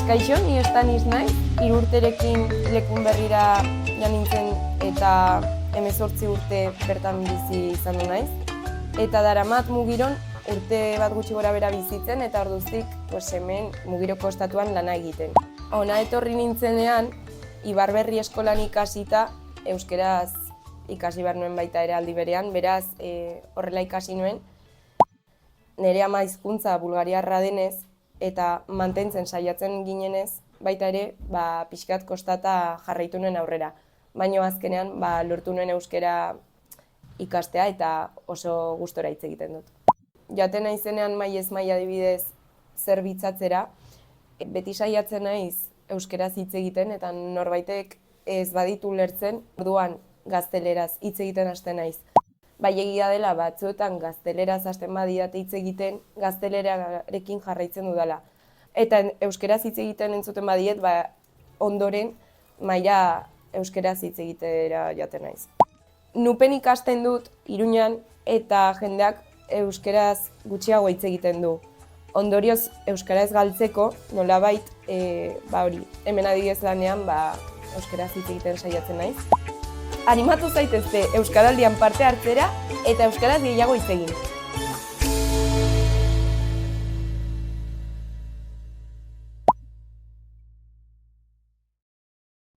Kaixo, ni Estaniz naiz, 3 urterekin lekun berrira nintzen eta 18 urte bertan bizi izan du naiz. Eta daramat Mugiron urte bat gutxi gora bera bizitzen eta orduztik hemen Mugiroko ostatuan lana egiten. Hona etorri nintzenean, Ibarberri eskolan ikasita, euskeraz ikasi behar nuen baita ere aldi berean, beraz horrela ikasi nuen. Nire ama hizkuntza bulgariarra denez, eta mantentzen saiatzen ginenez, baita ere, pixkat kostata jarraitu nuen aurrera. Baina azkenean, lortu nuen euskera ikastea eta oso gustora hitz egiten dut. Joaten naizenean mailez maila adibidez zerbitzatzera, beti saiatzen naiz euskeraz hitz egiten eta norbaitek ez baditu ulertzen, orduan gazteleraz hitz egiten hasten naiz. Bai egia dela batzuetan gazteleraz hasten badidate hitz egiten, gaztelerarekin jarraitzen dudala. Eta euskeraz hitz egiten entzuten badiet, ondoren maila euskeraz hitz egitera joaten naiz. Nupen ikasten dut Iruñan eta jendeak euskeraz gutxiago hitz egiten du. Ondorioz euskara ez galtzeko, nolabait, hemen adibidez lanean euskeraz hitz egiten saiatzen naiz. Animatu zaitezte Euskaraldian parte hartzera eta euskaraz gehiago hitz egin.